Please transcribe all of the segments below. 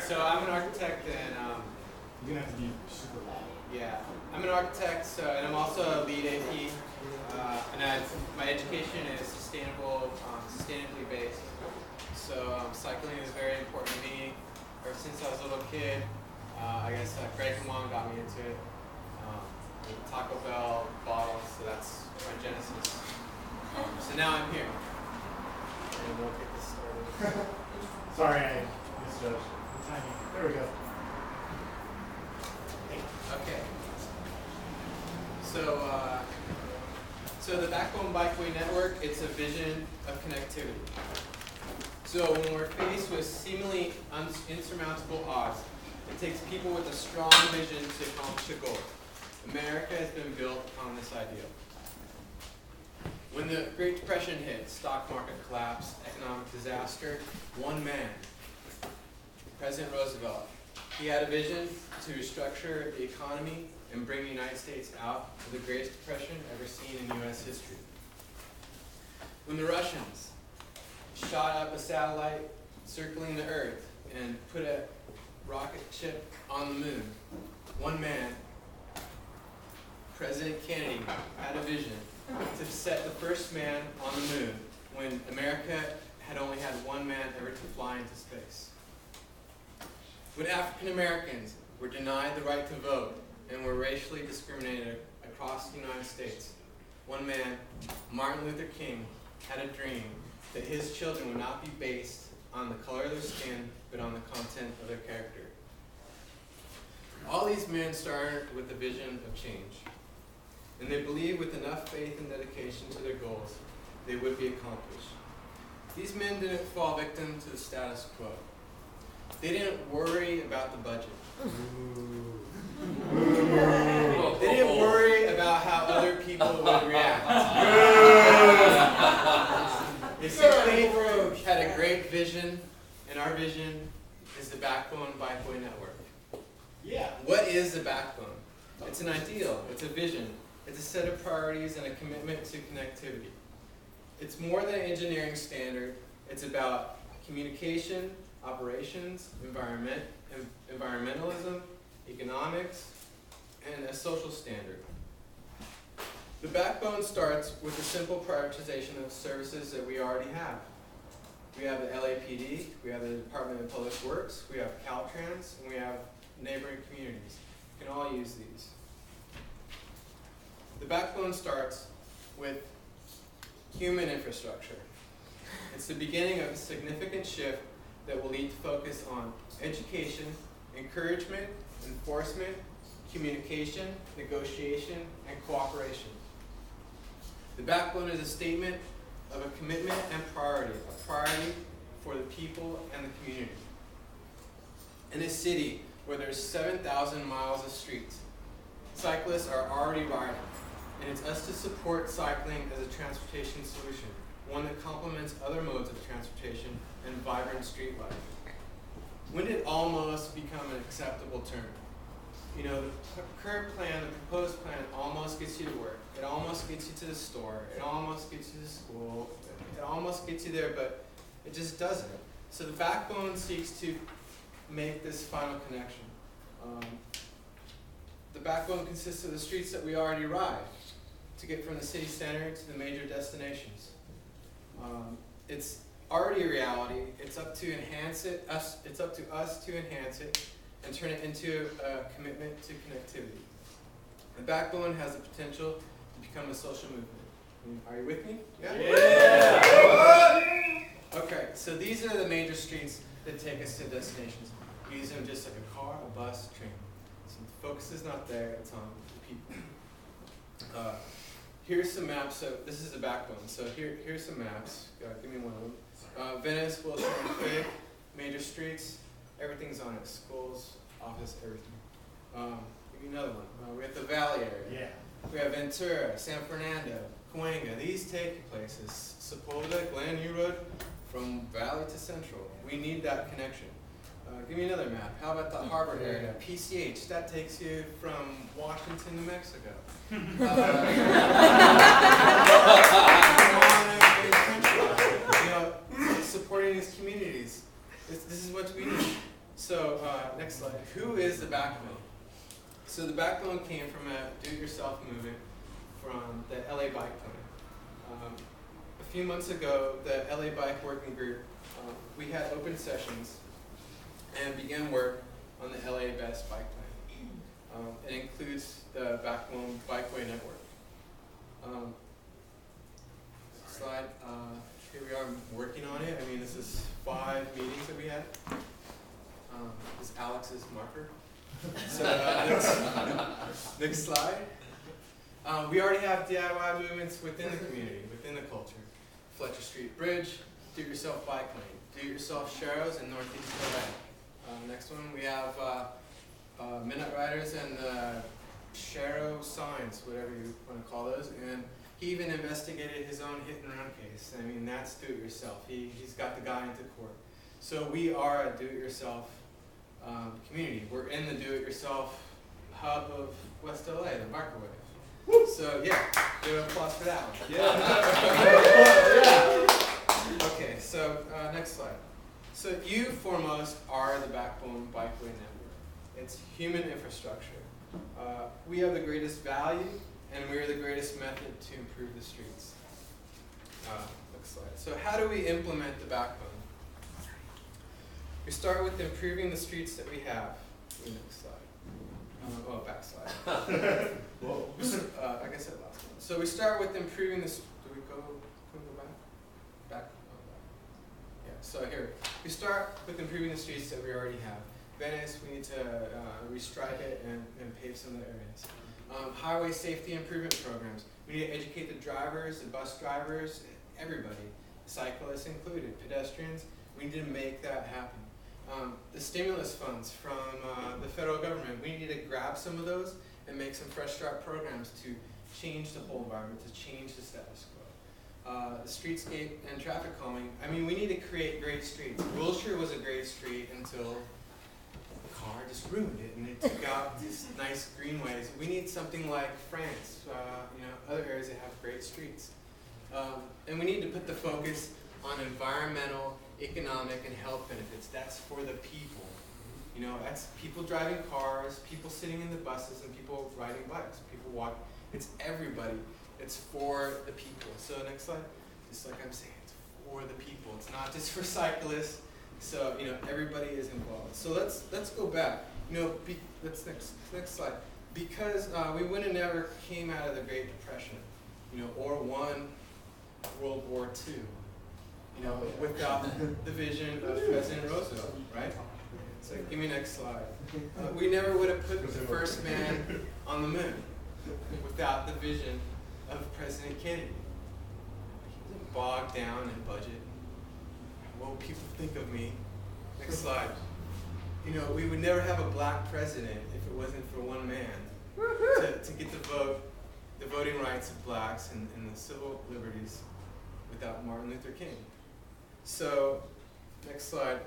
So I'm an architect, and you're gonna have to be super loud. yeah, I'm an architect, and I'm also a lead AP, and my education is sustainably based. So cycling is very important to me. Ever since I was a little kid, I guess Greg and Mom got me into it. The Taco Bell bottles, so that's my genesis. So now I'm here, and we'll get this started. Sorry, I misjudged the timing. There we go. Okay. So the Backbone Bikeway Network, it's a vision of connectivity. So when we're faced with seemingly insurmountable odds, it takes people with a strong vision to accomplish a goal. America has been built on this ideal. When the Great Depression hit, stock market collapse, economic disaster, one man, President Roosevelt, he had a vision to restructure the economy and bring the United States out of the greatest depression ever seen in U.S. history. When the Russians shot up a satellite circling the Earth and put a rocket ship on the moon, one man, President Kennedy, had a vision to set the first man on the moon when America had only had one man ever to fly into space. When African Americans were denied the right to vote and were racially discriminated across the United States, one man, Martin Luther King, had a dream that his children would not be based on the color of their skin, but on the content of their character. All these men started with a vision of change, and they believed with enough faith and dedication to their goals, they would be accomplished. These men didn't fall victim to the status quo. They didn't worry about the budget. They didn't worry about how other people would react. They simply had a great vision, and our vision is the Backbone Bikeway Network. Yeah. What is the backbone? It's an ideal, it's a vision, it's a set of priorities and a commitment to connectivity. It's more than an engineering standard, it's about communication, operations, environmentalism, economics, and a social standard. The backbone starts with a simple prioritization of services that we already have. We have the LAPD, we have the Department of Public Works, we have Caltrans, and we have neighboring communities. You can all use these. The backbone starts with human infrastructure. It's the beginning of a significant shift that will lead to focus on education, encouragement, enforcement, communication, negotiation, and cooperation. The backbone is a statement of a commitment and priority, a priority for the people and the community. In a city where there's 7,000 miles of streets, cyclists are already riding, and it's us to support cycling as a transportation solution, one that complements other modes of transportation and vibrant street life. When did almost become an acceptable term? You know, the current plan, the proposed plan, almost gets you to work. It almost gets you to the store. It almost gets you to school. It almost gets you there, but it just doesn't. So the backbone seeks to make this final connection. The backbone consists of the streets that we already ride to get from the city center to the major destinations. It's already a reality. It's up to It's up to us to enhance it and turn it into a commitment to connectivity. The backbone has the potential to become a social movement. Are you with me? Yeah? Okay, so these are the major streets that take us to destinations. We use them just like a car, a bus, a train. So the focus is not there, it's on the people. Here's some maps. So this is the backbone. So here's some maps. Give me one of them. Venice, Wilshire, and Fig, major streets. Everything's on it. Schools, office, everything. Give me another one. We have the Valley area. Yeah. We have Ventura, San Fernando, Cahuenga. These take places. Sepulveda, Glen Road, from Valley to Central. We need that connection. Give me another map. How about the harbor area? PCH, that takes you from Washington to Mexico. Supporting these communities. This is what we need. So next slide. Who is the Backbone? So the Backbone came from a do-it-yourself movement from the LA Bike Plan. A few months ago, the LA Bike Working Group, we had open sessions and began work on the LA Best Bike Plan. It includes the Backbone Bikeway Network. Slide. Here we are working on it. I mean, this is 5 meetings that we had. This is Alex's marker. So next slide. We already have DIY movements within the community, within the culture. Fletcher Street Bridge, do-it-yourself bike lane, do-it-yourself Sharrows in Northeast LA. Next one, we have Midnight Riders and Sharrow signs, whatever you want to call those. And he even investigated his own hit and run case. I mean, that's do-it-yourself. He's got the guy into court. So we are a do-it-yourself community. We're in the do-it-yourself hub of West LA, the microwave. So yeah, give an applause for that one. Yeah. Okay, so next slide. So you foremost are the Backbone Bikeway Network. It's human infrastructure. We have the greatest value, and we are the greatest method to improve the streets. Next slide. So how do we implement the Backbone? We start with improving the streets that we have. Next slide. Back slide. Whoa. I guess that last one. So we start with improving this. Do we go? Can we go back? Back. Yeah. So here we start with improving the streets that we already have. Venice, we need to restripe it and pave some of the areas. Highway safety improvement programs. We need to educate the drivers, the bus drivers, everybody, cyclists included, pedestrians. We need to make that happen. The stimulus funds from the federal government, we need to grab some of those and make some fresh start programs to change the whole environment, to change the status quo. The streetscape and traffic calming, I mean, we need to create great streets. Wilshire was a great street until the car just ruined it and it took out these nice greenways. We need something like France, other areas that have great streets. And we need to put the focus on environmental, economic, and health benefits. That's for the people. That's people driving cars, people sitting in the buses, and people riding bikes, people walking. It's everybody. It's for the people. So next slide. Just like I'm saying, it's for the people. It's not just for cyclists. So everybody is involved. So let's go back. Let's next slide. Because we would have never came out of the Great Depression, or won World War II. Without the vision of President Roosevelt, right? So give me next slide. We never would have put the first man on the moon without the vision of President Kennedy. He wasn't bogged down in budget. What will people think of me? Next slide. We would never have a black president if it wasn't for one man to get the voting rights of blacks and the civil liberties without Martin Luther King. So, next slide.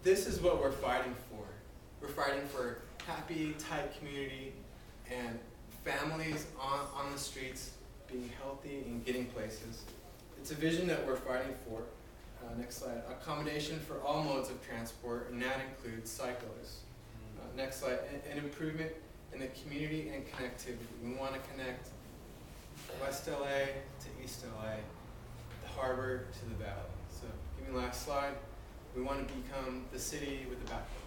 This is what we're fighting for. We're fighting for happy, tight community and families on the streets being healthy and getting places. It's a vision that we're fighting for. Next slide. Accommodation for all modes of transport, and that includes cyclists. Next slide. An improvement in the community and connectivity. We want to connect West LA to East LA, the harbor to the valley. So, give me the last slide. We want to become the city with the backbone.